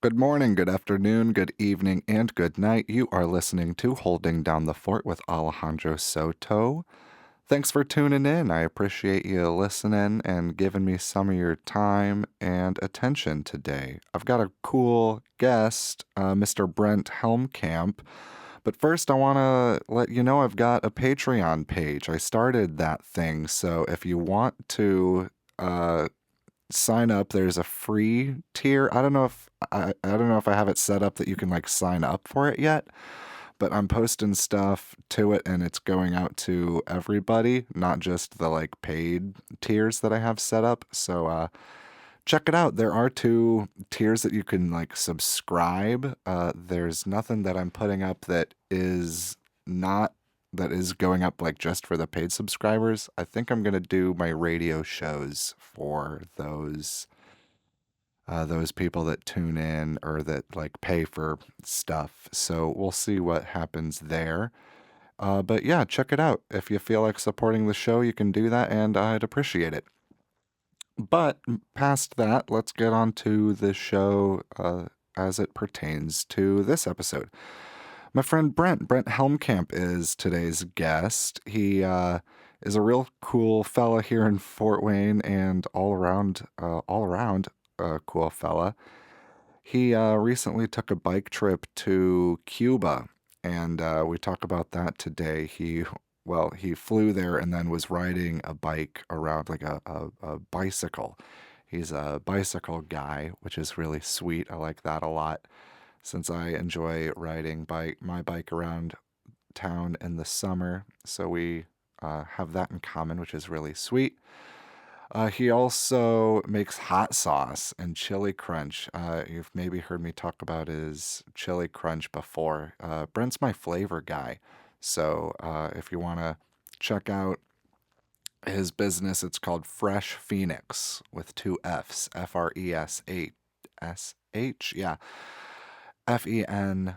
Good morning, good afternoon, good evening, and good night. You are listening to Holding Down the Fort with Alejandro Soto. Thanks for tuning in. I appreciate you listening and giving me some of your time and attention today. I've got a cool guest, Mr. Brent Helmkamp. But first, I want to let you know I've got a Patreon page. I started that thing, so if you want to uh, sign up, there's a free tier. I don't know if I have it set up that you can like sign up for it yet, but I'm posting stuff to it and it's going out to everybody, not just the like paid tiers that I have set up. So check it out. There are two tiers that you can like subscribe. There's nothing that I'm putting up not that is going up like just for the paid subscribers. I think I'm gonna do my radio shows for those people that tune in or that like pay for stuff. So we'll see what happens there. But yeah, check it out. If you feel like supporting the show, you can do that, and I'd appreciate it. But past that, let's get on to the show as it pertains to this episode. My friend Brent Helmkamp is today's guest. He is a real cool fella here in Fort Wayne and all around cool fella. He recently took a bike trip to Cuba, and we talk about that today. He flew there and then was riding a bike around like a bicycle. He's a bicycle guy, which is really sweet. I like that a lot since I enjoy riding my bike around town in the summer. So we have that in common, which is really sweet. He also makes hot sauce and chili crunch. You've maybe heard me talk about his chili crunch before. Brent's my flavor guy. So if you want to check out his business, it's called Fresh Fenix with two F's, Fresh. Yeah, Fenix.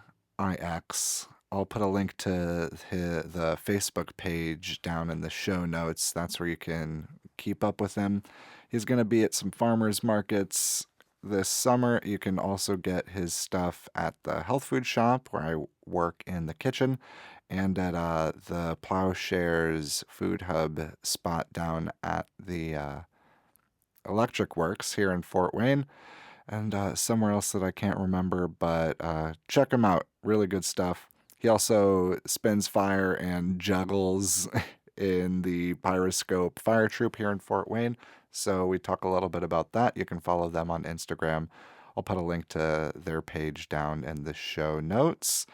I'll put a link to the Facebook page down in the show notes. That's where you can keep up with him. He's going to be at some farmers markets this summer. You can also get his stuff at the health food shop where I work in the kitchen, and at the Plowshares Food Hub spot down at the Electric Works here in Fort Wayne, and somewhere else that I can't remember, but check him out. Really good stuff. He also spins fire and juggles in the Pyroscope fire troop here in Fort Wayne. So we talk a little bit about that. You can follow them on Instagram. I'll put a link to their page down in the show notes.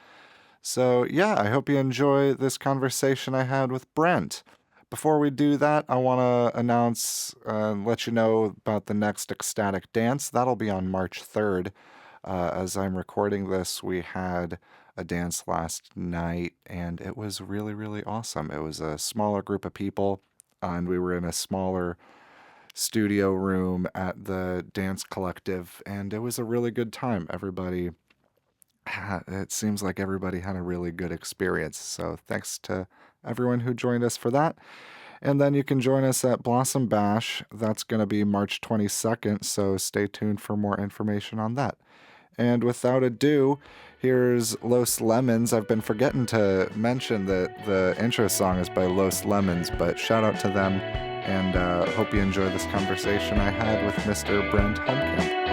So yeah, I hope you enjoy this conversation I had with Brent. Before we do that, I want to announce and let you know about the next Ecstatic dance. That'll be on March 3rd. As I'm recording this, we had a dance last night, and it was really, really awesome. It was a smaller group of people, and we were in a smaller studio room at the dance collective, and it was a really good time. It seems like everybody had a really good experience. So thanks to everyone who joined us for that. And then you can join us at Blossom Bash. That's going to be March 22nd, so stay tuned for more information on that. And without ado, here's Los Lemons. I've been forgetting to mention that the intro song is by Los Lemons, but shout out to them, and hope you enjoy this conversation I had with Mr. Brent Helmkamp.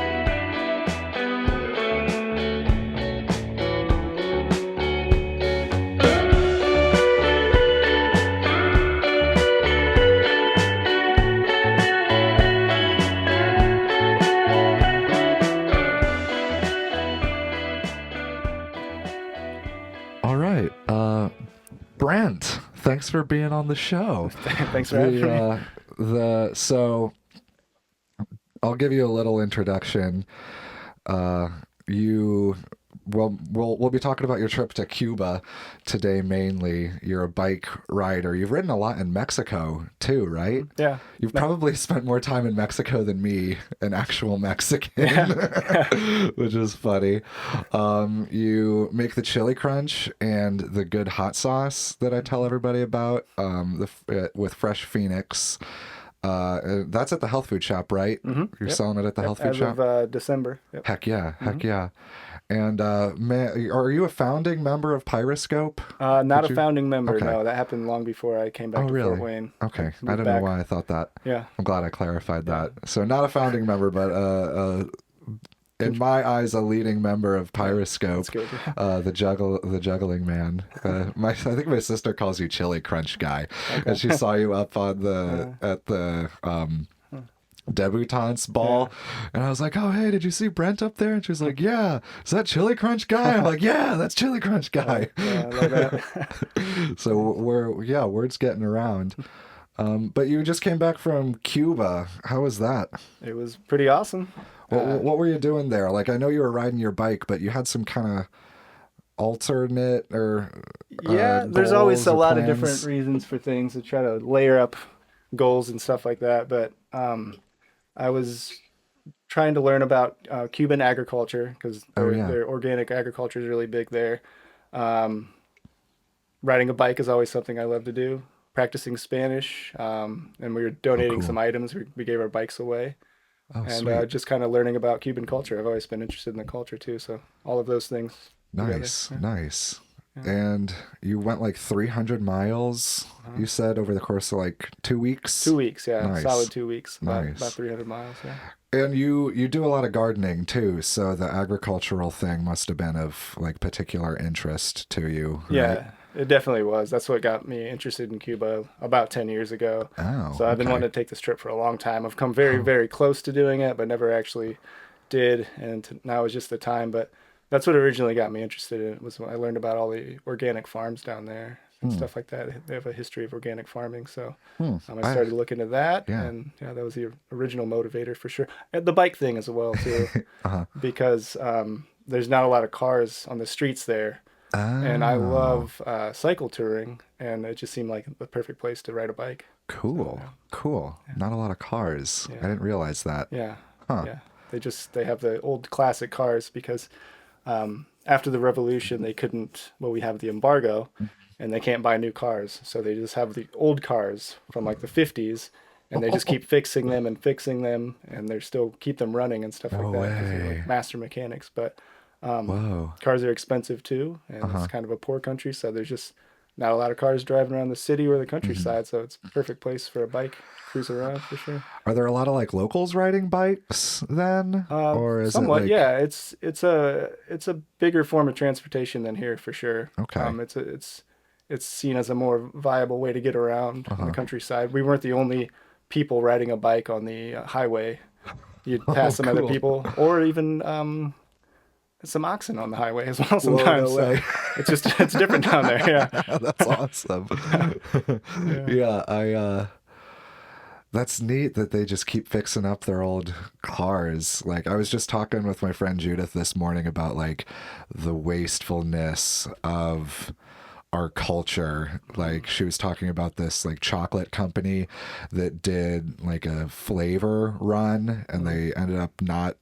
All right. Brent, thanks for being on the show. Thanks for having me. So I'll give you a little introduction. We'll be talking about your trip to Cuba today mainly. You're a bike rider. You've ridden a lot in Mexico too, right? Yeah. You've probably spent more time in Mexico than me, an actual Mexican, which is funny. You make the chili crunch and the good hot sauce that I tell everybody about with Fresh Fenix. That's at the health food shop, right? You're Yep. selling it at the Yep. health food As of shop? December. Yep. Heck yeah, hmm heck yeah. And man, are you a founding member of Pyroscope? Not Did a you? founding member. Okay. No, that happened long before I came Oh, back to Fort really? Wayne. I Okay. I moved don't know back. why I thought that. Yeah. I'm glad I clarified Yeah. that. So not a founding member, but in my eyes, a leading member of Yeah. That's Pyroscope, good. the juggling man. I think my sister calls you Chili Crunch guy, Okay. and she saw you up on Uh, at the debutantes yeah. ball, and I was like, "Oh, hey, did you see Brent up there?" And she was like, "Yeah, is that Chili Crunch guy?" I'm like, "Yeah, that's Chili Crunch guy." Yeah. I love that. So Nice. word's getting around. But you just came back from Cuba. How was that? It was pretty awesome. What were you doing there? Like, I know you were riding your bike, but you had some kind of alternate or Yeah, there's always goals a or lot of different plans. reasons for things to try to layer up goals and stuff like that. But I was trying to learn about Cuban agriculture because Oh yeah. their organic agriculture is really big there. Um, Riding a bike is always something I love to do. Practicing Spanish, and we were Oh donating some cool. items. We gave our bikes away, Oh and sweet. just kind of learning about Cuban culture. I've always been interested in the culture too. So all of those things together. Nice, Yeah. nice. Yeah. And you went like 300 miles, Uh-huh. you said, over the course of like 2 weeks? 2 weeks, yeah, solid Nice, 2 weeks, about nice. 300 miles, yeah. And you do a lot of gardening too, so the agricultural thing must have been of like particular interest to you, right? Yeah, it definitely was. That's what got me interested in Cuba about 10 years ago. Oh, So I've been okay. wanting to take this trip for a long time. I've come very, Huh. very close to doing it, but never actually did. And now is just the time. But that's what originally got me interested in it was when I learned about all the organic farms down there and Hmm. stuff like that. They have a history of organic farming. So Hmm. I I started looking into that, yeah. and yeah, that was the original motivator for sure. And the bike thing as well too, Uh-huh. because there's not a lot of cars on the streets there, and I Oh, love cycle touring, and it just seemed like the perfect place to ride a bike. So cool. Cool. yeah, Not a lot of cars. I yeah, didn't realize that. yeah, Huh. yeah. They have the old classic cars because after the revolution they couldn't. Well, we have the embargo, and they can't buy new cars, so they just have the old cars from like the 50s. And they just keep fixing them, and they're still keep them running and stuff like No that because they're way. like master mechanics. But um, Whoa. cars are expensive too, and it's Uh-huh. kind of a poor country, so there's just not a lot of cars driving around the city or the hmm countryside. So it's a perfect place for a bike to cruise around for sure. Are there a lot of like locals riding bikes then? Or is it Somewhat, like, yeah. It's a bigger form of transportation than here for sure. okay. It's seen as a more viable way to get around in the Uh-huh. countryside. We weren't the only people riding a bike on the highway. You'd Oh, pass some other cool. people, or even some oxen on the highway as well Whoa, sometimes. no So way. it's different down there. That's Yeah, awesome. yeah, Yeah, that's neat that they just keep fixing up their old cars. Like I was just talking with my friend Judith this morning about like the wastefulness of our culture. Like she was talking about this like chocolate company that did like a flavor run and Mhm. they ended up not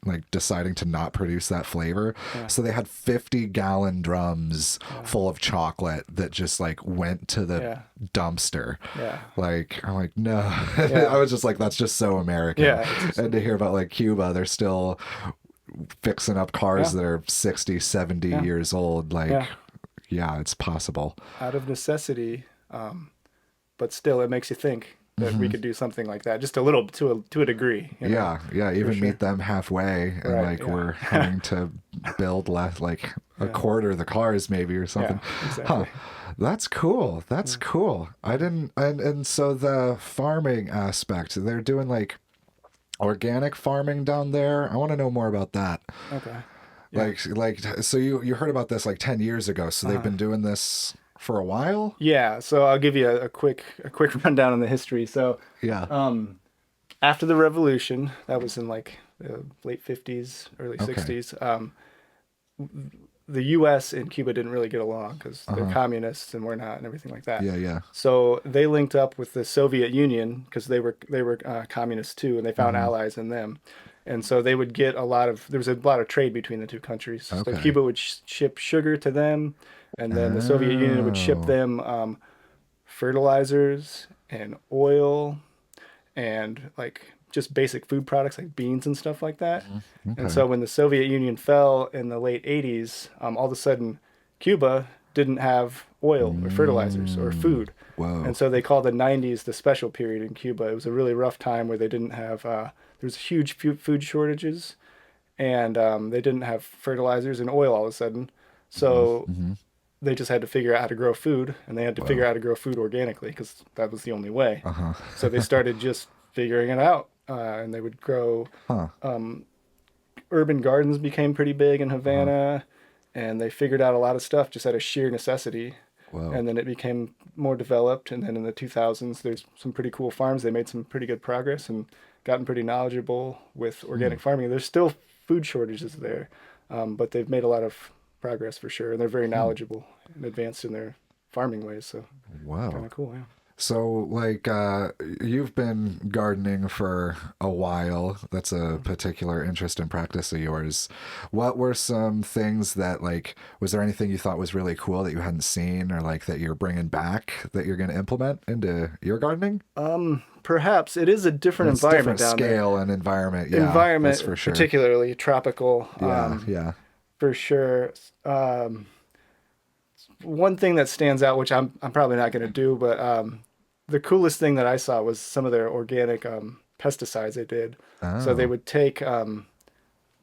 like deciding to not produce that flavor. Yeah, So they had 50-gallon drums yeah, full of chocolate that just like went to the yeah, dumpster. yeah, Like, I'm like, no. I yeah, was just like, that's just so American. yeah. It's just And to hear about like Cuba, they're still fixing up cars yeah, that are 60, 70 yeah, years old. Like, yeah. yeah, it's possible. Out of necessity, but still, it makes you think that we hmm could do something like that, just a little to a degree, Yeah, yeah, for even sure. meet them halfway and Right? like we're Yeah, having to build less like a yeah, quarter the cars maybe or something. yeah. Huh. Exactly. That's cool. That's Yeah. cool. I didn't and so the farming aspect, they're doing like organic farming down there. I want to know more about that. Okay. Yeah. Like so you heard about this like 10 years ago. So they've Uh, been doing this for a while? yeah. So I'll give you a quick rundown on the history. So, Yeah. um, after the revolution, that was in like the late 50s, early Okay. 60s. The U.S. and Cuba didn't really get along because they're Uh-huh. communists and we're not, and everything like that. Yeah, yeah. So they linked up with the Soviet Union because they were communists too, and they found Mhm. allies in them. And so they would get a lot of there was a lot of trade between the two countries. So Okay. Cuba would ship sugar to them, and then the Soviet Union would ship Oh. them fertilizers and oil and like just basic food products like beans and stuff like that. And Okay. so when the Soviet Union fell in the late 80s, all of a sudden Cuba didn't have oil or fertilizers or Mm, food. And whoa. so they called the 90s the special period in Cuba. It was a really rough time where they didn't have, there was huge food shortages, and they didn't have fertilizers and oil all of a sudden. Hmm. So Hmm. they just had to figure out how to grow food, and they had to figure Whoa. out how to grow food organically because that was the only way. Uh-huh. So they started just figuring it out, and they would grow. Huh. Urban gardens became pretty big in Uh-huh. Havana, and they figured out a lot of stuff just out of sheer necessity. Whoa. And then it became more developed. And then in the 2000s, there's some pretty cool farms. They made some pretty good progress and gotten pretty knowledgeable with Hmm. organic farming. There's still food shortages there, but they've made a lot of progress for sure. And they're very Hmm. knowledgeable and advanced in their farming ways. So kind Whoa. of cool, yeah. So, like, you've been gardening for a while. That's a particular interest and practice of yours. What were some things that, like, was there anything you thought was really cool that you hadn't seen or, like, that you're bringing back that you're going to implement into your gardening? Perhaps it is a different It's environment different down there. scale and environment. Yeah, that's for Environment, sure. particularly tropical, Yeah, yeah. for sure. One thing that stands out, which I'm probably not going to do, but the coolest thing that I saw was some of their organic pesticides they did. So they Oh. would take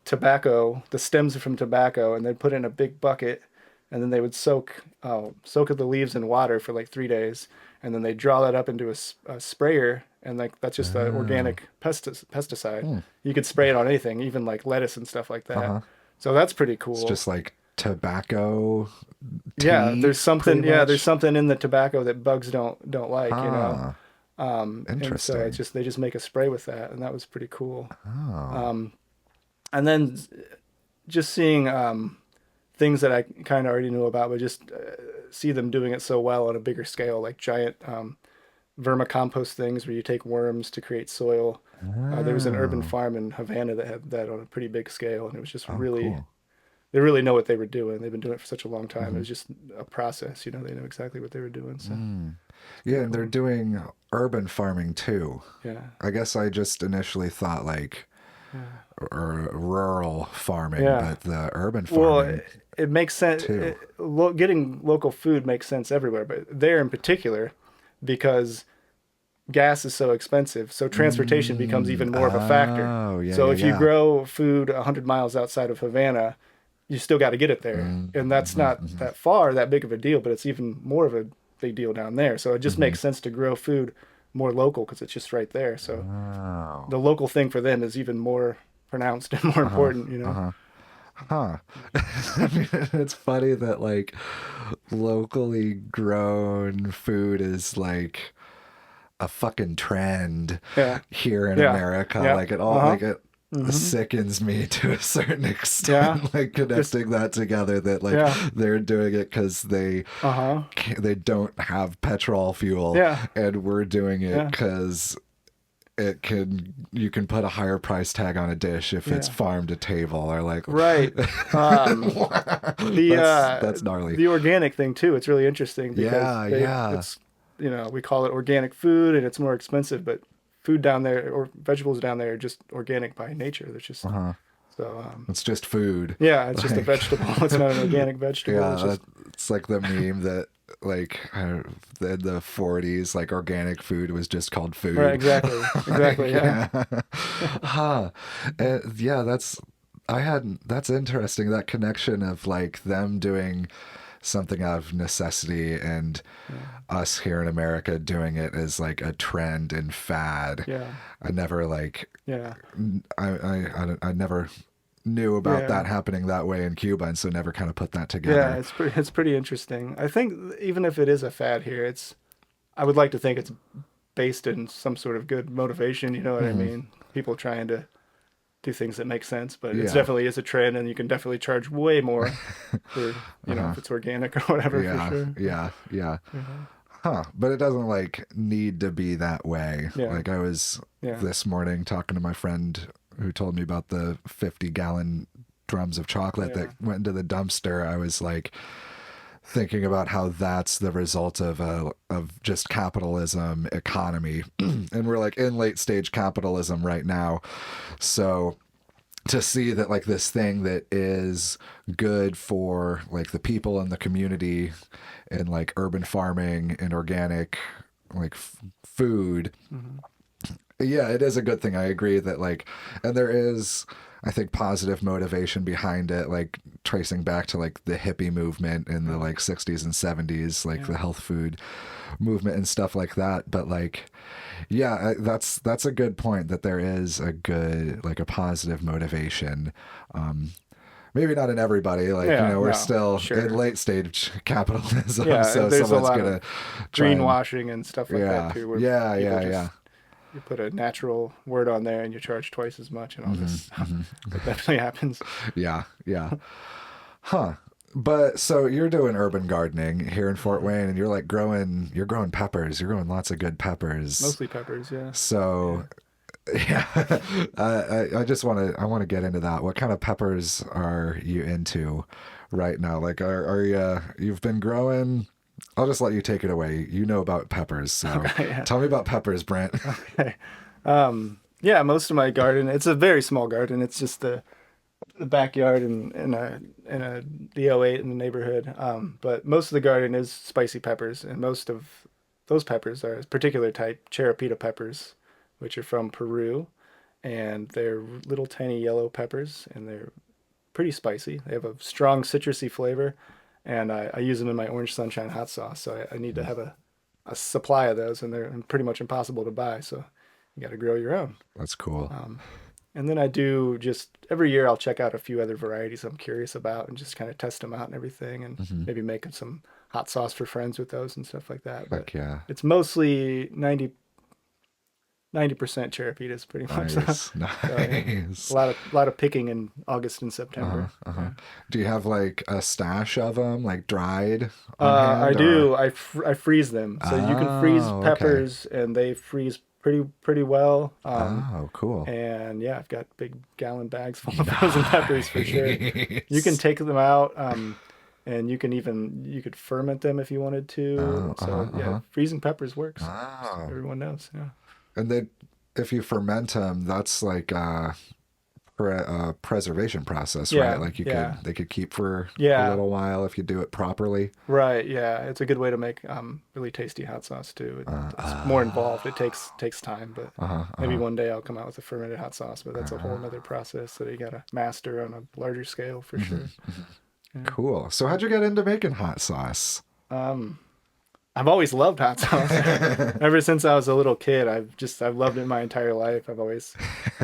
tobacco, the stems from tobacco, and they'd put it in a big bucket, and then they would soak the leaves in water for like 3 days, and then they draw that up into a sprayer, and like that's just the Oh. organic pesticide. Hmm. You could spray it on anything, even like lettuce and stuff like that. Uh-huh. So that's pretty It's cool. just like tobacco Yeah, tea, pretty there's much. something in the tobacco that bugs don't like, you know. Huh. And so it's Interesting. just they just make a spray with that, and that was pretty cool. Oh. And then just seeing things that I kind of already knew about, but just see them doing it so well on a bigger scale, like giant vermicompost things where you take worms to create soil. There was an urban Oh. farm in Havana that had that on a pretty big scale, and it was just Oh, really, cool. they really know what they were doing. They've been doing it for such a long time. It Hmm. was just a process, you know. They know exactly what they were doing, so Mm. it's Yeah, pretty and they're cool. doing urban farming too. Yeah, I guess I just initially thought like yeah, rural farming, yeah. but the urban Well, farming it makes sense. too. Getting local food makes sense everywhere, but there in particular, because gas is so expensive, so transportation becomes Mm. even more of a factor. Oh, yeah, So yeah, if you yeah. grow food 100 miles outside of Havana, you still got to get it there. Mm. And that's Hmm. not Hmm. that far, that big of a deal, but it's even more of a big deal down there. So it just Hmm. makes sense to grow food more local because it's just right there. So Oh. the local thing for them is even more pronounced and more Uh-huh. important, you know? Uh-huh. Huh. I mean, it's funny that like locally grown food is like a fucking trend Yeah. here in Yeah. America. Yeah. Like it all Uh-huh. like it Hmm. sickens me to a certain Yeah. extent, like Just, connecting that together that like yeah. they're doing it because Uh-huh. they don't have petrol fuel Yeah. and we're doing it Yeah. because you can put a higher price tag on a dish if it's Yeah. farm to table or like Right. Um, the that's gnarly. the organic thing too, it's really interesting because Yeah, yeah. it's, you know, we call it organic food and it's more expensive, but food down there or vegetables down there are just organic by nature. There's just Uh-huh. so It's just food. yeah, it's just a Like, vegetable. It's not an organic vegetable. It's yeah, just it's like the meme that like in the 40s, like organic food was just called right, food. exactly. Like, Exactly, yeah. yeah. Huh. Yeah, that's interesting. That connection of like them doing something out of necessity and Yeah. us here in America doing it as like a trend and fad. Yeah. I never like Yeah. I never knew about Yeah. that happening that way in Cuba, and so never kind of put that Yeah, together. it's pretty interesting. I think even if it is a fad here, it's I would like to think it's based in some sort of good motivation, you know what I Hmm. mean? People trying to do things that make sense, but it's Yeah. definitely is a trend and you can definitely charge way more for, you know, Uh-huh. if it's organic or whatever for Yeah, sure. yeah, yeah. Mhm. Huh. But it doesn't like need to be that way. Yeah. Like I was Yeah. this morning talking to my friend who told me about the 50-gallon drums of chocolate Yeah. that went into the dumpster. I was like, thinking about how that's the result of just capitalism economy, and we're like in late stage capitalism right now. So to see that like this thing that is good for like the people in the community and like urban farming and organic like food, Hmm. yeah, it is a good thing. I agree that like, and there is, I think, positive motivation behind it, like tracing back to like the hippie movement in the like 60s and 70s, like Yeah. the health food movement and stuff like that. But like, yeah, that's a good point, that there is a good, like a positive motivation. Maybe not in everybody, like, Yeah. we're No. still in Sure. late stage capitalism, Yeah. so There's a someone's lot of gonna try and, greenwashing and stuff like that yeah, too, where yeah, people yeah, yeah. just you put a natural word on there and you charge twice as much and all Hmm. this stuff. Hmm. That definitely happens. Yeah, yeah. Huh. But so you're doing urban gardening here in Fort Mhm. Wayne, and you're growing peppers. You're growing lots of good peppers. Mostly peppers. Yeah. So Yeah. yeah, I just I want to get into that. What kind of peppers are you into right now? Like, are you, you've been growing? I'll just let you take it away. You know about peppers, so Okay. Yeah. tell me about peppers, Brent. Okay. Yeah. Most of my garden. It's a very small garden. It's just the backyard and in a DO8 in the neighborhood. But most of the garden is spicy peppers, and most of those peppers are a particular type, Cherapita peppers, which are from Peru, and they're little tiny yellow peppers, and they're pretty spicy. They have a strong citrusy flavor, and I use them in my orange sunshine hot sauce. So I need to have a supply of those, and they're pretty much impossible to buy. So you got to grow your own. That's cool. Um, and then I do just every year I'll check out a few other varieties I'm curious about and just kind of test them out and everything, and Hmm. maybe make some hot sauce for friends with those and stuff like that. But Heck yeah. it's mostly 90% Cherapitas pretty much. Nice, So yeah, nice. a lot of picking in August and Uh-huh, September. uh-huh. Yeah. Do you have like a stash of them, like dried on I hand, or? do. I freeze them, so you can freeze Oh, okay. peppers, and they freeze pretty well. Oh, cool. And yeah, I've got big gallon bags full of frozen peppers for sure. You can Nice. take them out, and you could ferment them if you wanted to. Oh, So uh-huh, yeah, uh-huh. freezing peppers works. Just Oh. everyone knows. Yeah. And they, if you ferment them, that's like a preservation process, right? Yeah. Like Yeah. they could keep for a Yeah. little while if you do it properly. Right. Yeah. It's a good way to make really tasty hot sauce too. It's more involved. It takes time, but Uh-huh, maybe uh-huh. one day I'll come out with a fermented hot sauce. But that's a whole Uh-huh. other process that you gotta master on a larger scale for Mhm, sure. mhm. Yeah. Cool. So how'd you get into making hot sauce? Um, I've always loved hot sauce. Ever since I was a little kid, I've loved it my entire life. I've always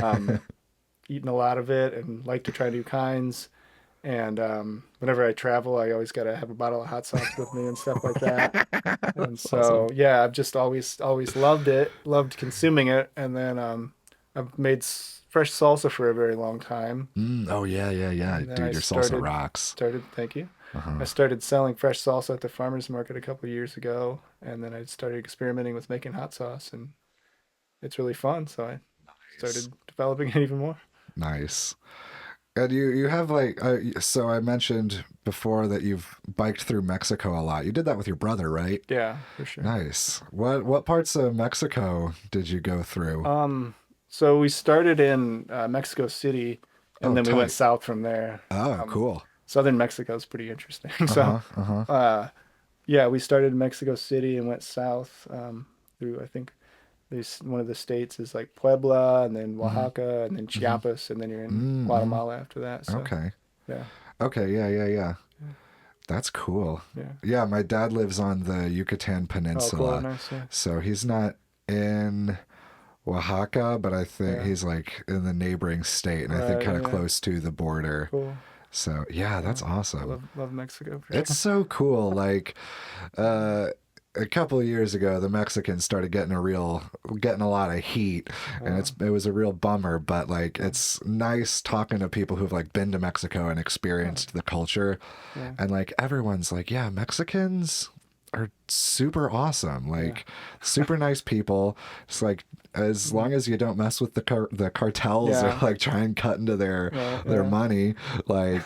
um, eaten a lot of it and like to try new kinds. And whenever I travel, I always got to have a bottle of hot sauce with me and stuff like that. And That's so awesome. yeah, I've just always loved it, loved consuming it. And then I've made fresh salsa for a very long time. Oh yeah, yeah, yeah. And then I Dude, your salsa started rocks. started thank you. I Uh-huh. started selling fresh salsa at the farmers market a couple of years ago, and then I started experimenting with making hot sauce, and it's really fun. So I Nice. started developing it even more. Nice. And you have like so I mentioned before that you've biked through Mexico a lot. You did that with your brother, right? Yeah, for sure. Nice. What parts of Mexico did you go through? Um, so we started in Mexico City, and Oh, then we went tight. south from there. Oh, Um, cool. Southern Mexico is pretty interesting. So, Uh-huh. Uh-huh. uh, yeah, we started in Mexico City and went south through I think there's one of the states is like Puebla, and then Mm-hmm. Oaxaca, and then Mm-hmm. Chiapas, and then you're in Mm-hmm. Guatemala after that. So Okay. yeah, Okay, yeah, yeah, yeah. yeah, That's cool. yeah. Yeah, my dad lives on the Yucatan Oh, cool, Peninsula. nice. Yeah, So he's not in Oaxaca, but I think yeah. he's like in the neighboring state, and I think Right. kind Yeah, of yeah. close to the border. Cool. So yeah, Yeah, that's I awesome. love Mexico for It's sure. so cool. Like uh a couple of years ago, the Mexicans started getting a lot of heat, and Uh, it was a real bummer. But like, yeah, it's nice talking to people who've like been to Mexico and uh, experienced the culture, yeah, and like everyone's like, yeah, Mexicans, are super awesome, like super nice people. It's like as long as you don't mess with the cartels or Yeah. like try and cut into their Right, their yeah. money, like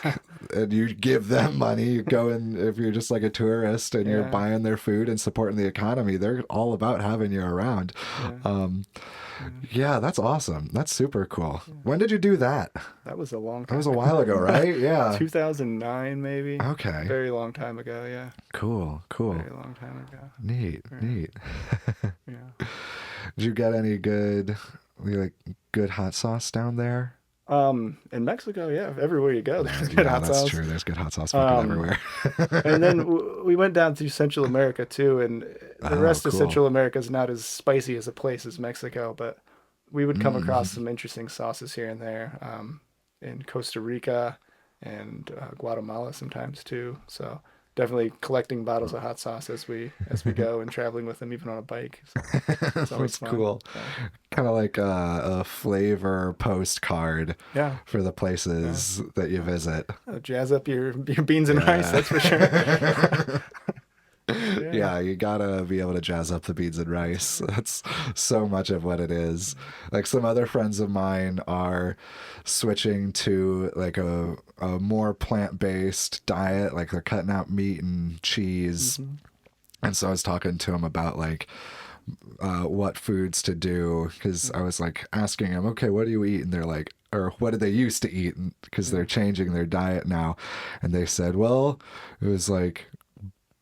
and you give them money, you go in if you're just like a tourist and you're Yeah. buying their food and supporting the economy, they're all about having you around. Yeah. Um, Yeah. yeah, that's awesome. That's super cool. Yeah. When did you do that? That was a long That was time a ago. while ago, right? Yeah. 2009 maybe. Okay. Very long time ago, yeah. Cool. Very long time ago. Neat. Yeah. Neat. Yeah. Did you get any like good hot sauce down there? In Mexico, yeah, everywhere you go, there's good Yeah, hot that's sauce. true. There's good hot sauce fucking Um, everywhere. and then we went down to Central America too, and the Oh, rest of cool. Central America is not as spicy as a place as Mexico, but we would come across Mm. some interesting sauces here and there, in Costa Rica and Guatemala sometimes too. So definitely collecting bottles of hot sauce as we go and traveling with them even on a bike. So it's always That's fun. cool. So, Kind of like a flavor postcard yeah. for the Yeah. places that you visit. Jazz up your beans and rice, that's for sure. Yeah. Yeah. Yeah, you gotta be able to jazz up the beans and rice. That's so much of what it is. Like some other friends of mine are switching to like a more plant-based diet. Like they're cutting out meat and cheese. Hmm. And so I was talking to him about like what foods to do because I was like asking them, okay, what do you eat? And they're like, or what did they used to eat? Because they're changing their diet now. And they said, well, it was like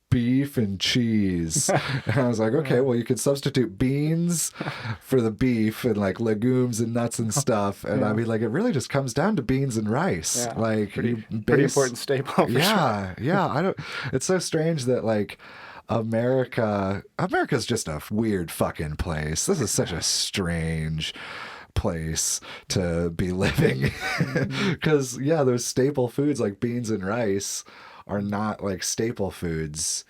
beef and cheese. And I was like, okay, well, you could substitute beans for the beef and like legumes and nuts and stuff. And I Yeah. mean, like, it really just comes down to beans and rice. Yeah. Like, Pretty you pretty base- important staple for sure. yeah, yeah. I don't. It's so strange that like America's just a weird fucking place. This is such a strange place to be living because yeah, those staple foods like beans and rice are not like staple foods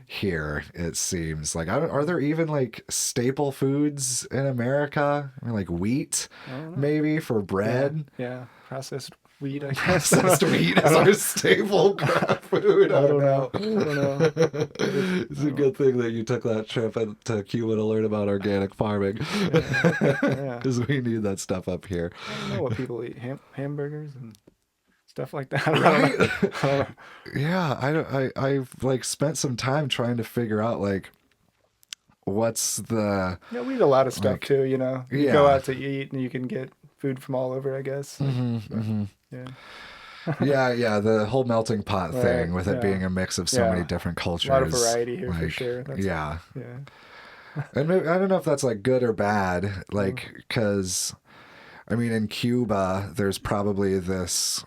here. It seems like are there even like staple foods in America? I mean, like wheat, I don't know. maybe for bread. Yeah. Processed wheat, I guess. Processed wheat is our staple crap food. I don't know. I don't know. It's a good thing that you took that trip to Cuba to learn about organic farming, Yeah. because we need that stuff up here. I don't know what people eat. Hamburgers and stuff like that. Right? I don't know. Yeah, I've like spent some time trying to figure out like what's the Yeah, we eat a lot of stuff Like, too, you know. You go yeah. out to eat and you can get food from all over, I guess. Yeah. yeah the whole melting pot Right, thing with it yeah. being a mix of so Yeah. many different cultures. A lot of variety here for like, sure. That's, yeah. Yeah. And maybe, I don't know if that's like good or bad, like because I mean in Cuba there's probably this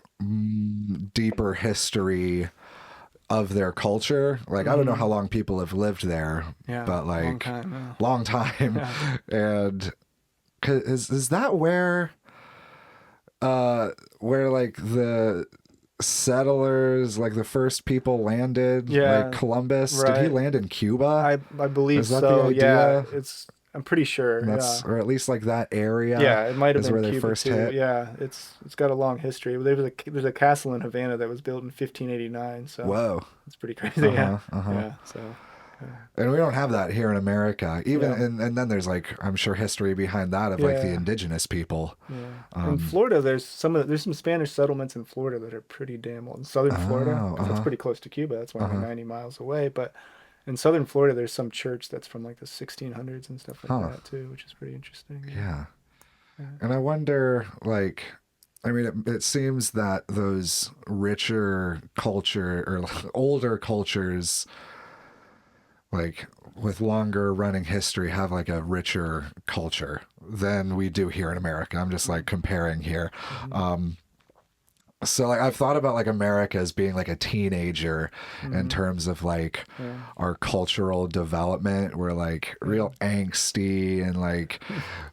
deeper history of their culture. Like I don't know how long people have lived there, Yeah. but like long time. Yeah. long time. Yeah. And is that where like the settlers, like the first people landed? Yeah, Like Columbus, did he right. land in Cuba? I believe Is that so. the Yeah. idea? I'm pretty sure. That's Yeah. or at least like that area. Yeah, it might have is been where they Cuba first too. hit. Yeah, it's got a long history. There's a castle in Havana that was built in 1589. So Whoa. it's pretty crazy. Yeah. Uh-huh. Yeah. So And we don't have that here in America. Even Yeah. and then there's like I'm sure history behind that of like the Yeah. indigenous people. yeah. In Florida, there's some Spanish settlements in Florida that are pretty damn old. In southern Florida, 'cause that's pretty close to Cuba. That's only 90 miles away. But in southern Florida, there's some church that's from like the 1600s and stuff like that too, which is pretty interesting. Yeah. And I wonder, like, I mean, it seems that those richer culture or older cultures, like with longer running history, have like a richer culture than we do here in America. I'm just like comparing here. So like I've thought about like America as being like a teenager in terms of like our cultural development. We're like real angsty and like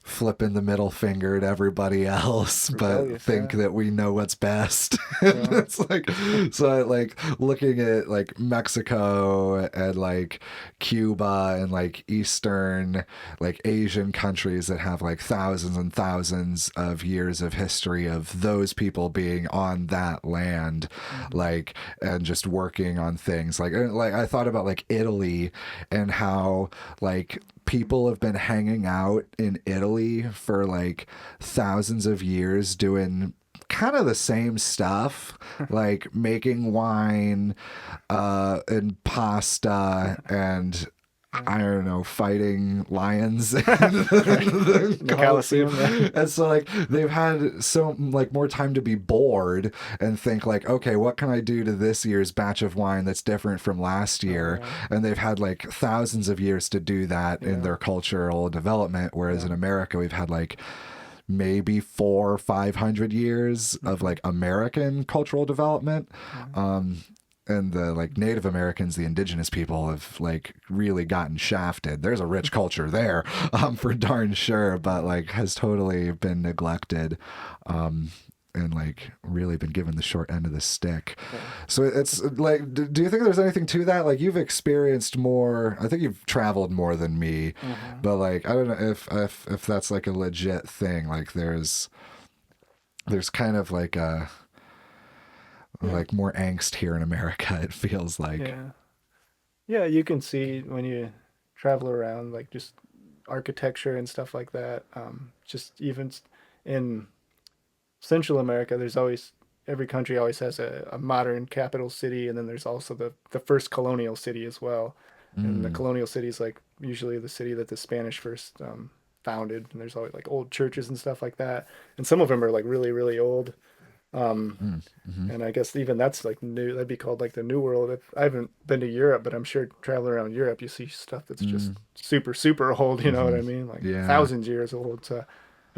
flipping the middle finger at everybody else, but Rebellious, think yeah. that we know what's best. It's like so like looking at like Mexico and like Cuba and like Eastern like Asian countries that have like thousands and thousands of years of history of those people being on on that land, like, and just working on things like I thought about like Italy and how like people have been hanging out in Italy for like thousands of years doing kind of the same stuff, like making wine and pasta and I don't know, fighting lions in the Colosseum, yeah. And so like they've had so like more time to be bored and think like, okay, what can I do to this year's batch of wine that's different from last year? And they've had like thousands of years to do that in their cultural development, whereas in America we've had like maybe 400 or 500 years of like American cultural development. And the like Native Americans, the indigenous people, have like really gotten shafted. There's a rich culture there, for darn sure, but like has totally been neglected, and like really been given the short end of the stick. So it's like, do you think there's anything to that? Like you've experienced more. I think you've traveled more than me, but like I don't know if that's like a legit thing. Like there's kind of like a like more angst here in America, it feels like. Yeah, you can see when you travel around, like just architecture and stuff like that. Just even in Central America, there's always every country always has a modern capital city, and then there's also the first colonial city as well. And the colonial city is like usually the city that the Spanish first founded, and there's always like old churches and stuff like that. And some of them are like really, really old. And I guess even that's like new. That'd be called like the New World. I haven't been to Europe, but I'm sure traveling around Europe, you see stuff that's just super, super old. You know what I mean? Like thousands of years old. So I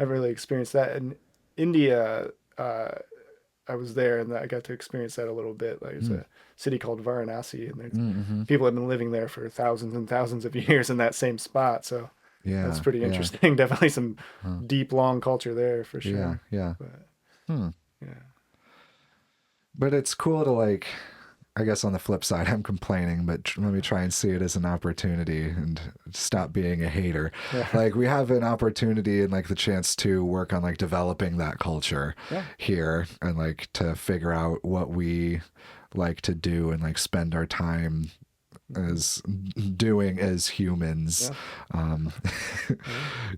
haven't really experienced that. In India, I was there and I got to experience that a little bit. Like it's a city called Varanasi, and there's people have been living there for thousands and thousands of years in that same spot. So that's pretty interesting. Definitely some deep, long culture there for sure. But, yeah. But it's cool to like, I guess on the flip side, I'm complaining, but let me try and see it as an opportunity and stop being a hater. Like we have an opportunity and like the chance to work on like developing that culture here and like to figure out what we like to do and like spend our time as doing as humans.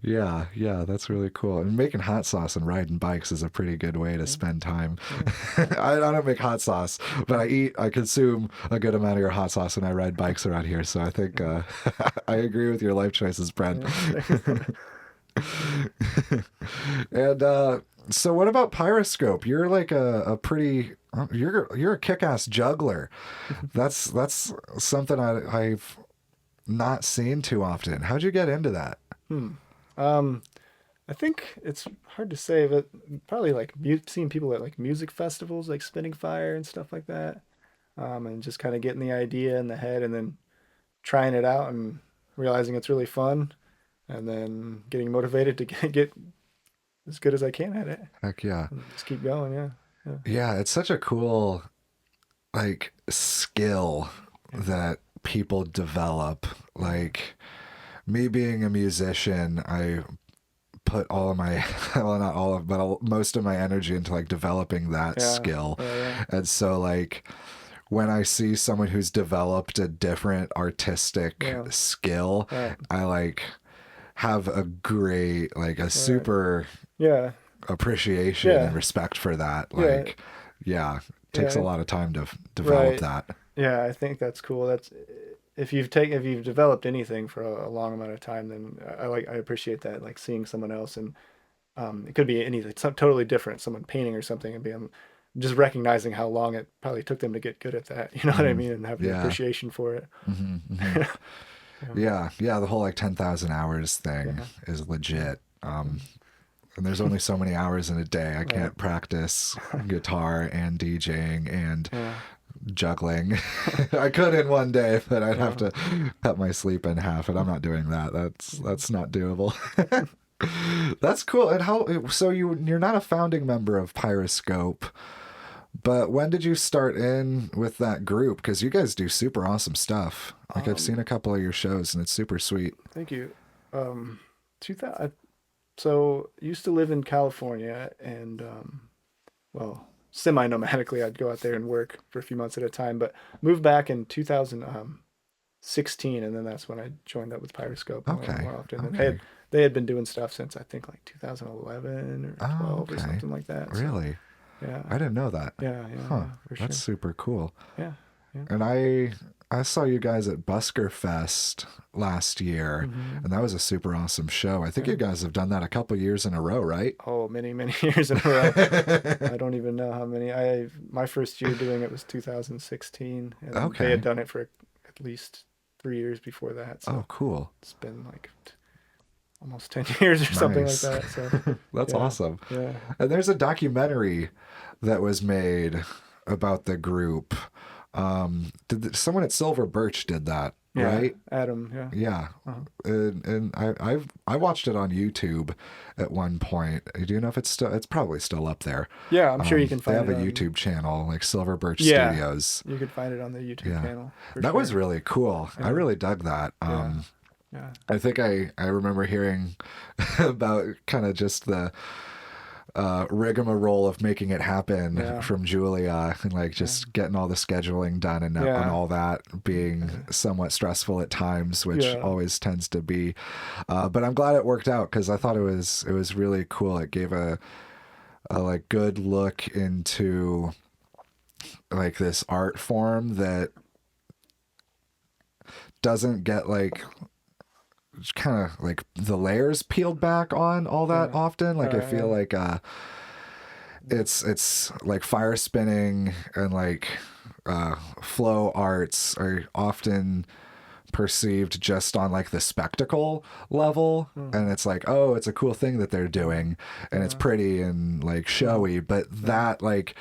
Yeah, that's really cool. And making hot sauce and riding bikes is a pretty good way to spend time. I don't make hot sauce, but I consume a good amount of your hot sauce and I ride bikes around here. So I think I agree with your life choices, Brent. And so what about Pyroscope? You're like a pretty you're a kick-ass juggler. That's something I've not seen too often. How'd you get into that? I think it's hard to say, but probably like seeing people at like music festivals, like spinning fire and stuff like that, and just kind of getting the idea in the head, and then trying it out and realizing it's really fun, and then getting motivated to get as good as I can at it. Heck yeah. And just keep going. Yeah, it's such a cool like skill that people develop. Like me being a musician, I put all of my well, not all of but most of my energy into like developing that skill. And so like when I see someone who's developed a different artistic skill, I like have a great like a super appreciation and respect for that. Like takes a lot of time to develop that. Yeah, I think that's cool. That's if you've developed anything for a long amount of time, then I appreciate that. Like seeing someone else, and it could be anything, something totally different, someone painting or something, and being just recognizing how long it probably took them to get good at that. You know what I mean? And have the appreciation for it. Yeah, the whole like 10,000 hours thing is legit. And there's only so many hours in a day. I can't practice guitar and DJing and juggling. I could in one day, but I'd have to cut my sleep in half, and I'm not doing that. That's not doable. That's cool. And so you're not a founding member of Pyroscope, but when did you start in with that group? Because you guys do super awesome stuff. Like I've seen a couple of your shows and it's super sweet. Thank you. 2000. So used to live in California, and well, semi-nomadically. I'd go out there and work for a few months at a time, but moved back in 2016, and then that's when I joined up with Pyroscope and went Okay. more often. And Okay. they had been doing stuff since I think like 2011 or Oh, 12 or okay. something like that. So, Really? yeah, I didn't know that. yeah, yeah, Huh. yeah, for That's sure. super cool. Yeah, yeah. And I saw you guys at Busker Fest last year, Hmm. and that was a super awesome show. I think Yeah. you guys have done that a couple years in a row, right? Oh, many, many years in a row. I don't even know how many. My first year doing it was 2016, and they Okay. had done it for at least 3 years before that. Oh, So cool. it's been like almost 10 years or something like Nice. that. So That's yeah, awesome. yeah, And there's a documentary that was made about the group. Someone at Silver Birch did that, yeah. right? Adam, yeah. Yeah. Uh-huh. And I watched it on YouTube at one point. Do you know if it's probably still up there. Yeah, I'm sure you can They find have it a on. YouTube channel, like Silver Birch Yeah, Studios. you could find it on the YouTube Yeah. channel for That was sure. really cool. I Yeah, really dug that. yeah, yeah, I think I remember hearing about kind of just the rigmarole of making it happen yeah, from Julia, and like yeah, just getting all the scheduling done and yeah, all that being somewhat stressful at times, which yeah, always tends to be. But I'm glad it worked out because I thought it was really cool. It gave a like good look into like this art form that doesn't get like kind of like the layers peeled back on all that yeah. often. Like I feel Yeah. like it's like fire spinning and like flow arts are often perceived just on like the spectacle level, Mm, and it's like, oh, it's a cool thing that they're doing and it's yeah. pretty and like Mhm. showy, but Yeah. that like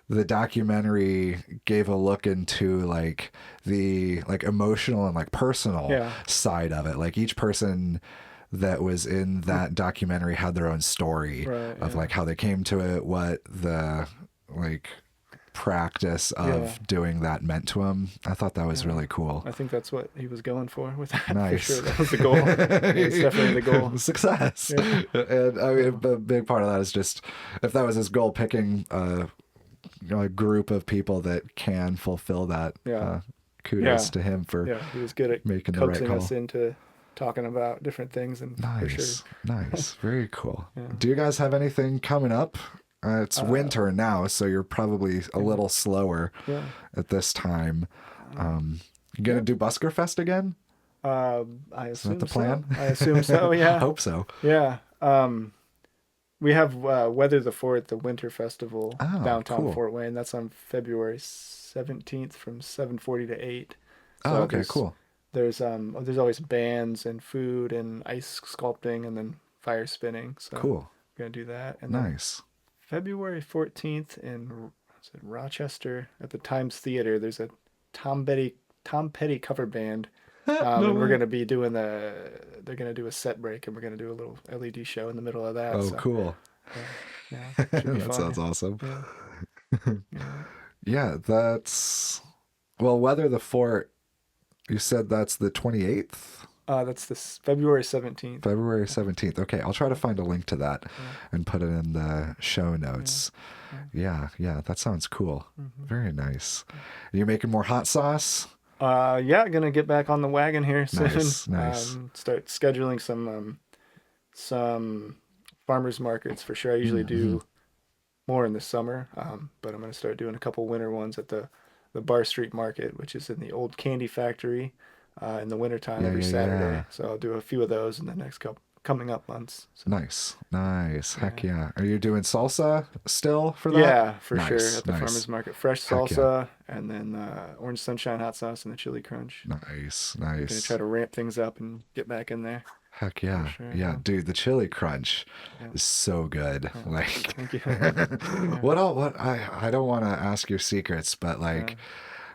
the documentary gave a look into like the like emotional and like personal Yeah. side of it. Like each person that was in that documentary had their own story Right. of Yeah. like how they came to it, what the like practice of Yeah. doing that meant to him. I thought that was Yeah. really cool. I think that's what he was going for with that for sure. Nice. That was the goal. It's definitely the goal. Success. Yeah. And I mean, Yeah. a big part of that is just if that was his goal, picking a group of people that can fulfill that. Yeah. Kudos Yeah. to him for Yeah. He was good at making the right coaxing us call. into talking about different things, and for sure. Nice, nice, very cool. Yeah. Do you guys have anything coming up? It's winter now, so you're probably a little slower Yeah. at this time. You gonna do Busker Fest again? I Is that assume the plan? so. I assume so. Yeah. Hope so. Yeah. We have Weather the Fort, the winter festival Oh, downtown cool. Fort Wayne. That's on February 17th from 7:40 to 8. Oh, So okay, cool. there's always bands and food and ice sculpting and then fire spinning. So Cool. we're gonna do that. And then Nice. February 14th in Rochester at the Times Theater, there's a Tom Petty cover band. No And we're way. gonna be doing they're gonna do a set break, and we're gonna do a little LED show in the middle of that. Oh, So cool. yeah, should be That fun. sounds awesome. Yeah, yeah. Yeah, that's well, Weather the Fort. You said that's the 28th, That's this February 17th. February 17th. Okay, I'll try to find a link to that Yeah. and put it in the show notes. Yeah, yeah, that sounds cool. Very nice. Are you making more hot sauce? Yeah, gonna get back on the wagon here soon. Nice, nice. Start scheduling some farmers markets for sure. I usually do more in the summer, but I'm gonna start doing a couple winter ones at the Bar Street Market, which is in the old candy factory, in the wintertime Yeah, every yeah, Saturday. yeah. So I'll do a few of those in the next couple coming up months. So, Nice, nice. Heck yeah. Are you doing salsa still for that? yeah, for Nice, sure at the nice. farmers market. Fresh Heck yeah. salsa and then orange sunshine hot sauce and the chili crunch. Nice, Gonna nice. try to ramp things up and get back in there. Heck yeah. sure, Yeah, yeah. dude, the chili crunch Yeah. is so good. Yeah. Like Thank you. what I don't want to ask your secrets, but like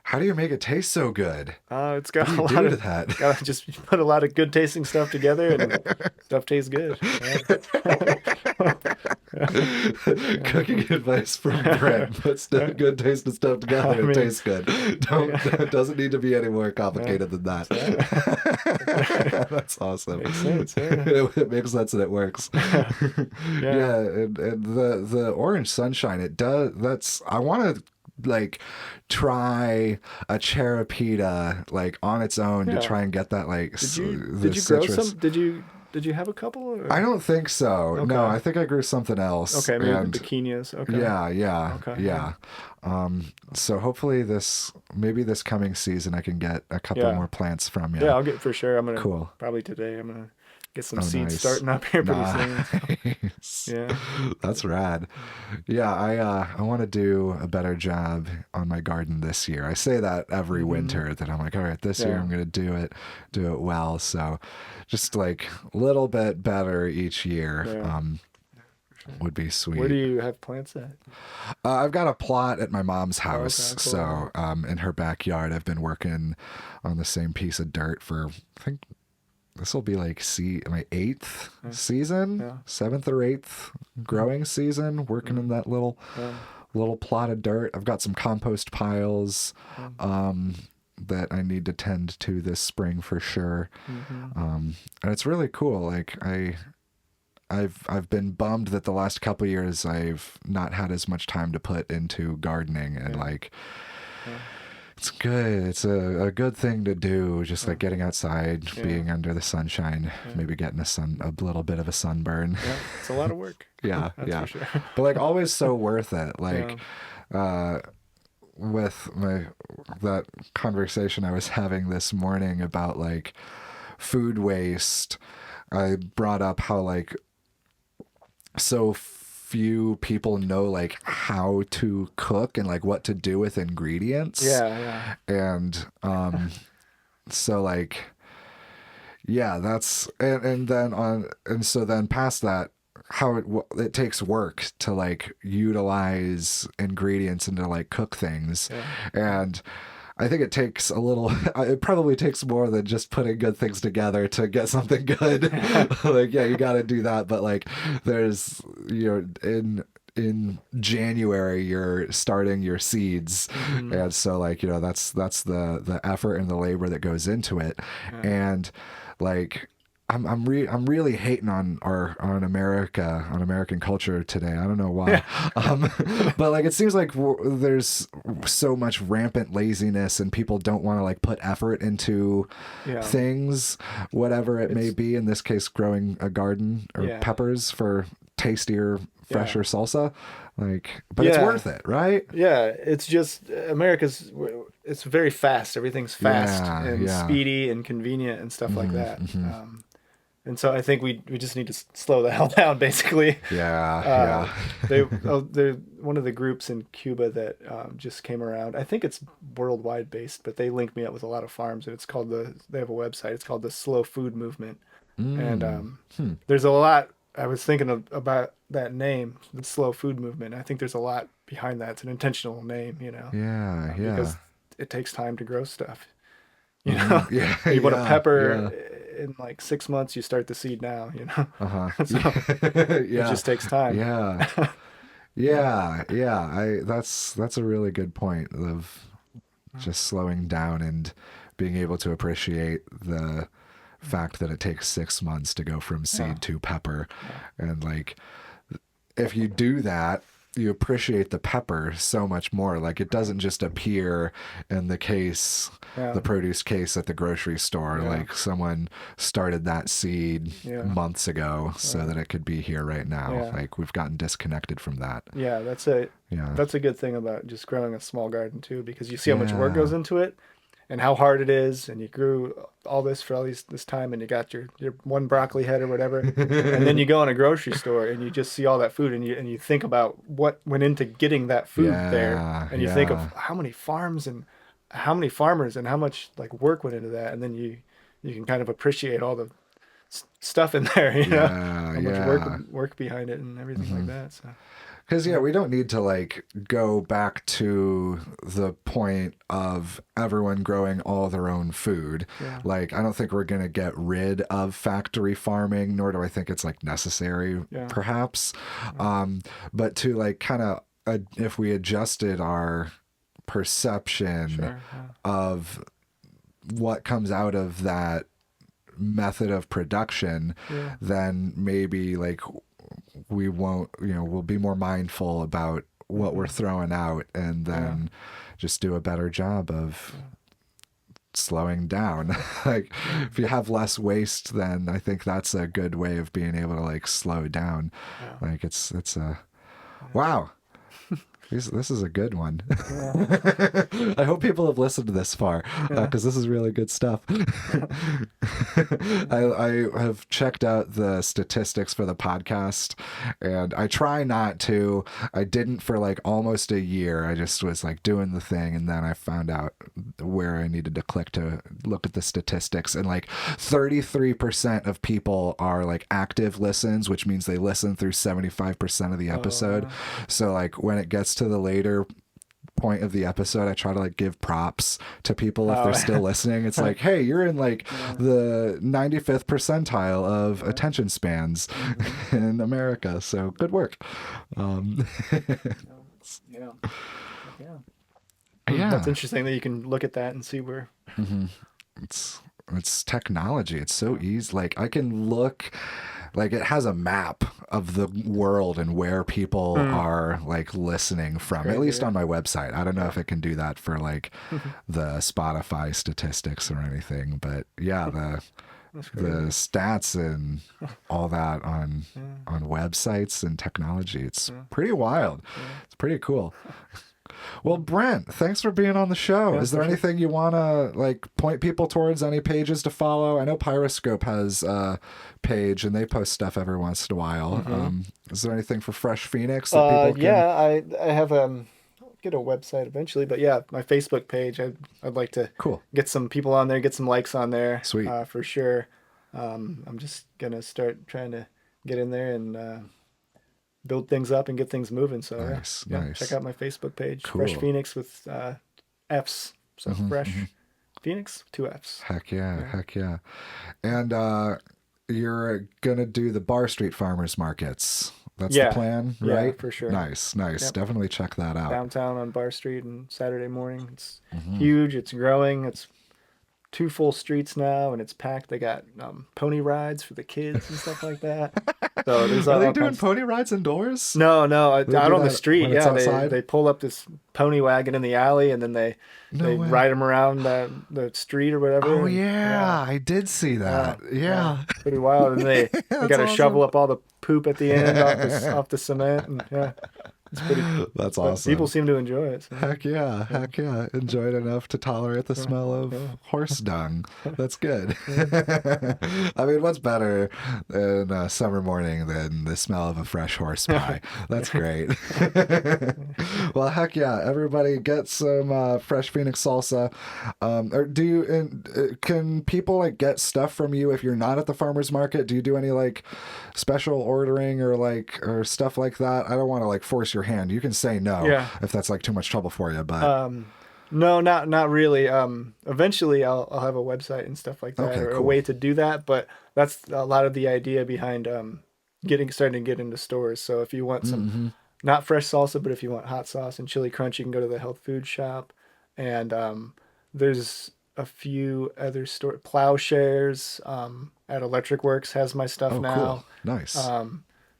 How do you make it taste so good? It's What got do a you lot do to of that? gotta just put a lot of good tasting stuff together, and stuff tastes good. Cooking advice from Brent. Put good tasting stuff together I and it mean, tastes good. Don't it doesn't need to be any more yeah, complicated than that. that's That's awesome. makes sense. Yeah. It makes sense and it works. Yeah. Yeah, and the orange sunshine, it does. That's I want to like try a cherapita like on its own to Yeah. try and get that like the Did you grow citrus. some? Did you have a couple? I Or? don't think so. No, Okay. I think I grew something else. Okay. Maybe the And bikinias. Okay. yeah, yeah, Okay. Yeah. yeah. So hopefully maybe this coming season I can get a couple Yeah. more plants from Yeah. you. I'll get for sure. I'm gonna Cool. probably today. I'm gonna get some Oh, seeds nice. starting up here pretty soon. So, Nice. yeah. That's rad. Yeah, I want to do a better job on my garden this year. I say that every Hmm. winter that I'm like, all right, this year Yeah. I'm going to do it well. So just like a little bit better each year Yeah. For sure. would be Where do sweet. you have plants at? I've got a plot at my mom's Oh, house. okay. So Cool. in her backyard, I've been working on the same piece of dirt for, I think this will be like my eighth Yeah. season, Yeah. seventh or eighth growing season, working in that Yeah. little plot of dirt. I've got some compost piles Yeah. that I need to tend to this spring for sure. Hmm. And it's really cool. Like I've been bummed that the last couple of years I've not had as much time to put into gardening and Yeah. like Yeah. it's good. It's a good thing to do. Just like Yeah. getting outside, Yeah. being under the sunshine, Yeah. maybe getting a little bit of a sunburn. Yeah. It's a lot of work. Yeah, That's yeah. for sure. But like always so worth it. Yeah. Like with that conversation I was having this morning about like food waste, I brought up how like so few people know like how to cook and like what to do with ingredients. Yeah. And so like yeah, that's and then and so then past that how it takes work to like utilize ingredients and to like cook things. Yeah. And I think it takes a little it probably takes more than just putting good things together to get something good. Like yeah, you got to do that, but like there's in January you're starting your seeds. Mhm. And so like that's the effort and the labor that goes into it. Yeah. And like I'm really hating on American culture today. I don't know why. But like it seems like there's so much rampant laziness and people don't want to like put effort into Yeah. things, whatever it may be. In this case, growing a garden or Yeah. peppers for tastier, fresher Yeah. salsa. Like, but it's Yeah. worth it, right? Yeah, it's just it's very fast. Everything's fast Yeah, and yeah. speedy and convenient and stuff like that. mhm. And so I think we just need to slow the hell down, basically. Yeah, They're one of the groups in Cuba that just came around. I think it's worldwide based, but they linked me up with a lot of farms, and they have a website. It's called the Slow Food Movement, and there's a lot. I was thinking about that name, the Slow Food Movement. I think there's a lot behind that. It's an intentional name, yeah, yeah. because it takes time to grow stuff. You know, Yeah, you put a yeah, pepper in like 6 months, you start the seed now. Uh-huh. So it Yeah. just takes time. Yeah. Yeah. That's a really good point of just slowing down and being able to appreciate the fact that it takes 6 months to go from seed Yeah. to pepper. And like if you do that, you appreciate the pepper so much more. Like it doesn't just appear in the case, Yeah. the produce case at the grocery store. Yeah. Like someone started that seed Yeah. months ago so that it could be here right now. Yeah. Like we've gotten disconnected from that. Yeah, Yeah. that's a good thing about just growing a small garden too, because you see how much work Yeah. goes into it and how hard it is, and you grew all this for this time, and you got your one broccoli head or whatever, and then you go in a grocery store and you just see all that food, and you think about what went into getting that food there, Yeah, and you think yeah. of how many farms and how many farmers and how much like work went into that, and then you can kind of appreciate all the stuff in there, Yeah, how much yeah. work behind it and everything like that. So Because, yeah, we don't need to like go back to the point of everyone growing all their own food. Yeah. Like, I don't think we're going to get rid of factory farming, nor do I think it's like necessary, Yeah. perhaps. Yeah. But to like kind of, if we adjusted our perception Sure. Yeah. of what comes out of that method of production, Yeah. then maybe like we won't, we'll be more mindful about what we're throwing out, and then just do a better job of slowing down. Like if you have less waste, then I think that's a good way of being able to like slow down. Yeah. Like it's a wow. This is a good one. Yeah. I hope people have listened to this far, because this is really good stuff. I have checked out the statistics for the podcast, and I try not to. I didn't for like almost a year. I just was like doing the thing, and then I found out where I needed to click to look at the statistics, and like 33% of people are like active listens, which means they listen through 75% of the episode. So like when it gets to the later point of the episode, I try to like give props to people if they're still listening. It's like, hey, you're in like the 95th percentile of attention spans in America, so good work. Yeah. Yeah, That's interesting that you can look at that and see where. it's technology. It's so easy. Like I can look, like it has a map of the world and where people are like listening from, Crazy, at least yeah. on my website. I don't know if it can do that for like the Spotify statistics or anything, but yeah, the stats and all that on websites and technology, it's pretty wild. It's pretty cool. Well, Brent, thanks for being on the show. Is there anything you want to like point people towards? Any pages to follow? I know Pyroscope has a page and they post stuff every once in a while. Is there anything for Fresh Fenix that people can? Yeah, I have get a website eventually, but yeah, my Facebook page. I'd like to get some people on there, get some likes on there. Sweet. For sure. I'm just gonna start trying to get in there and build things up and get things moving. So Nice. check out my Facebook page, Cool. Fresh Fenix with F's. So Fresh Fenix, 2 F's. Heck yeah. And you're gonna do the Bar Street Farmers Markets. That's the plan, right? Yeah, for sure. Nice. Yep. Definitely check that out. Downtown on Bar Street and Saturday morning. It's huge. It's growing. It's 2 full streets now, and it's packed. They got pony rides for the kids and stuff like that. So there's Are they doing pony rides indoors? No, out do on the that street. when it's outside? They pull up this pony wagon in the alley, and then they way. ride them around the street or whatever. Oh yeah, I did see that. Yeah. Pretty wild. And they got to awesome. shovel up all the poop at the end off the cement, and it's pretty. That's but awesome. People seem to enjoy it. So. Heck yeah. Enjoy it enough to tolerate the smell of horse dung. That's good. I mean, what's better in a summer morning than the smell of a fresh horse pie? That's great. Well, heck yeah. Everybody get some Fresh Fenix salsa. Or can people like get stuff from you if you're not at the farmer's market? Do you do any like special ordering or stuff like that? I don't want to like force your hand. You can say no if that's like too much trouble for you, but no, not really. Eventually I'll have a website and stuff like that, or a way to do that, but that's a lot of the idea behind starting to get into stores. So if you want some not fresh salsa, but if you want hot sauce and chili crunch, you can go to the health food shop, and there's a few other stores. Plowshares at Electric Works has my stuff now. Cool. Nice.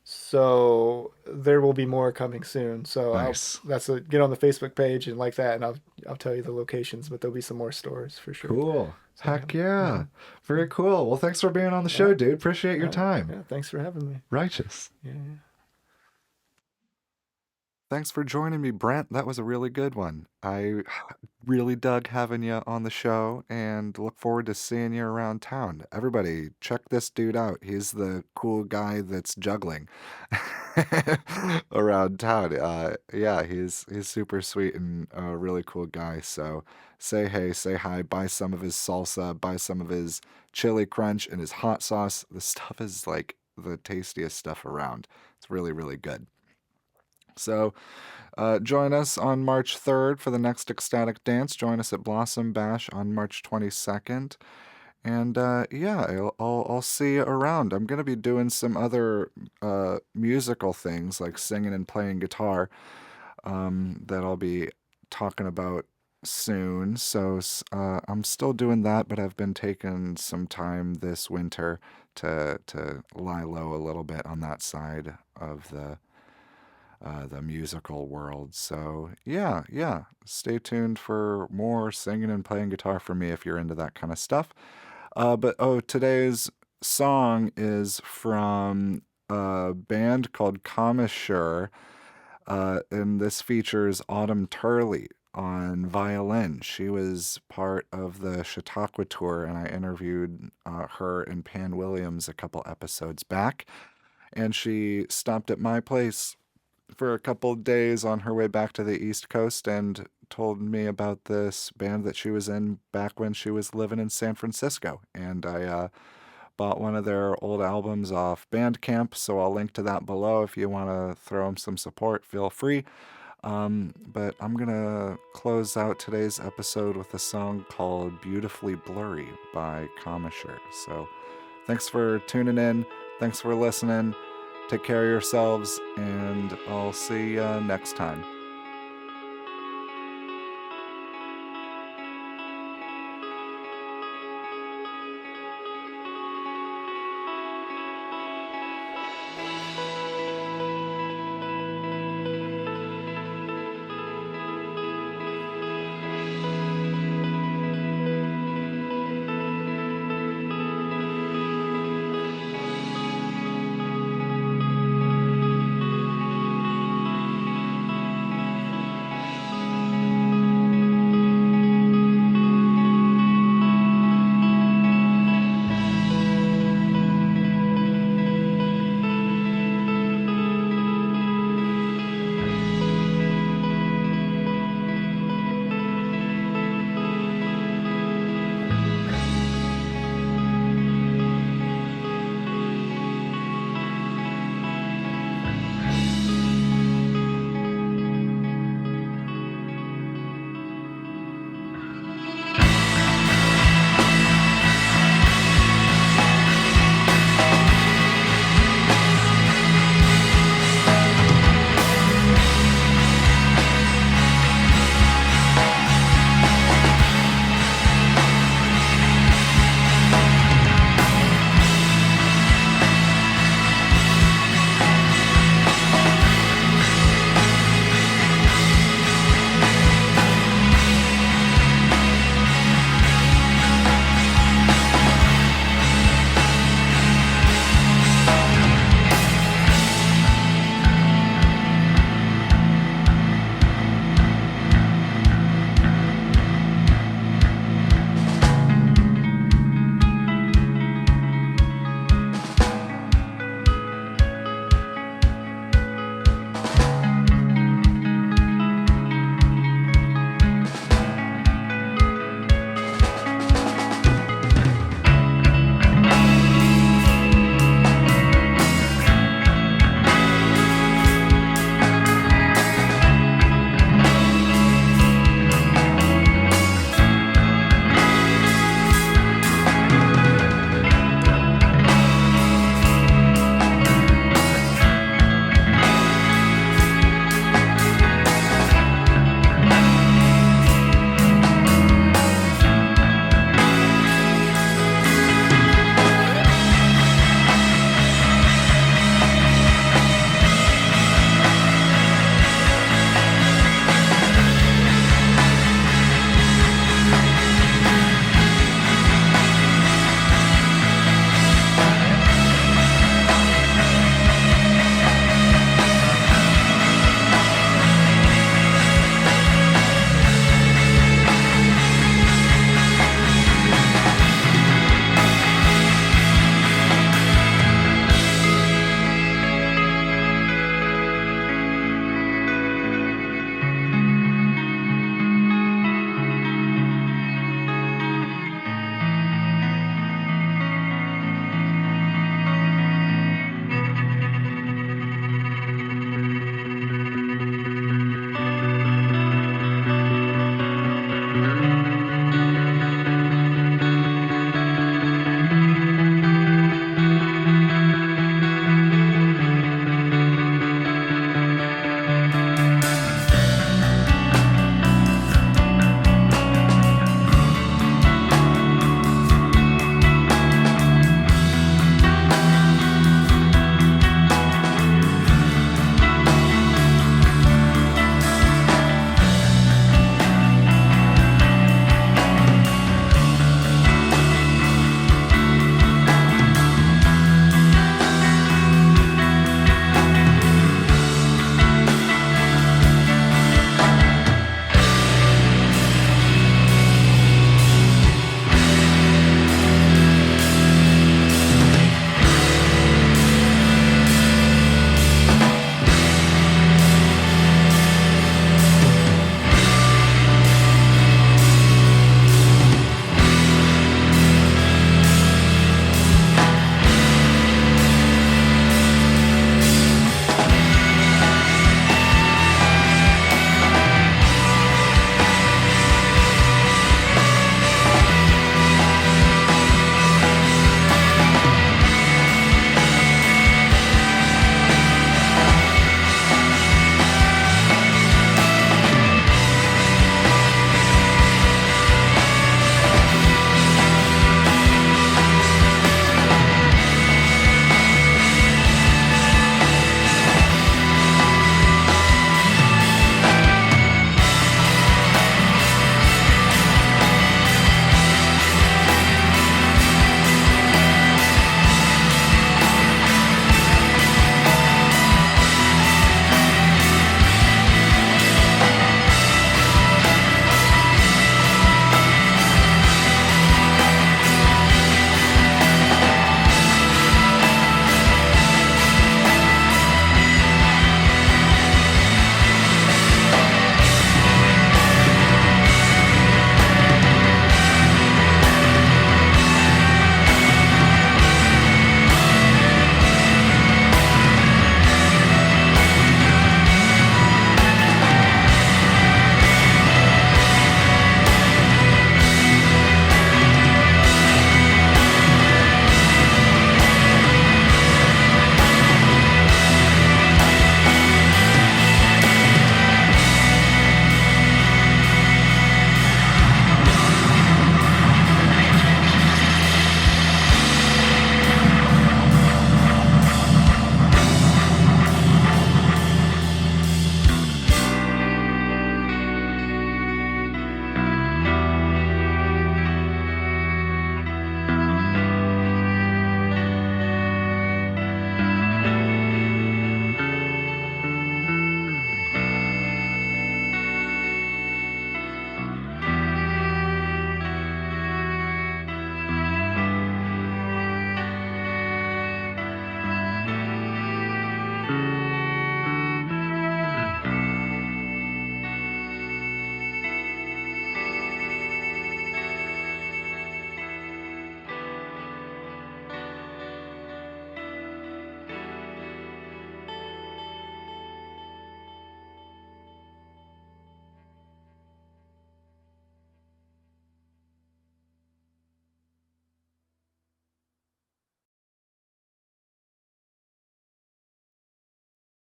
So there will be more coming soon. So nice. Get on the Facebook page and like that, and I'll tell you the locations. But there'll be some more stores for sure. Cool. So, heck yeah. Very cool. Well, thanks for being on the show, dude. Appreciate your time. Yeah, thanks for having me. Righteous. Yeah. Thanks for joining me, Brent. That was a really good one. I really dug having you on the show and look forward to seeing you around town. Everybody, check this dude out. He's the cool guy that's juggling around town. Yeah, he's super sweet and a really cool guy. So say hey, say hi, buy some of his salsa, buy some of his chili crunch and his hot sauce. The stuff is like the tastiest stuff around. It's really, really good. So join us on March 3rd for the next Ecstatic Dance. Join us at Blossom Bash on March 22nd. And yeah, I'll see you around. I'm going to be doing some other musical things like singing and playing guitar that I'll be talking about soon. So I'm still doing that, but I've been taking some time this winter to lie low a little bit on that side of the musical world. So yeah, yeah. Stay tuned for more singing and playing guitar for me if you're into that kind of stuff. But today's song is from a band called Commissure, and this features Autumn Turley on violin. She was part of the Chautauqua tour, and I interviewed her and Pan Williams a couple episodes back. And she stopped at my place for a couple days on her way back to the East Coast and told me about this band that she was in back when she was living in San Francisco. And I bought one of their old albums off Bandcamp, so I'll link to that below if you want to throw them some support. Feel free. But I'm going to close out today's episode with a song called Beautifully Blurry by Commissure. So thanks for tuning in. Thanks for listening. Take care of yourselves, and I'll see you next time.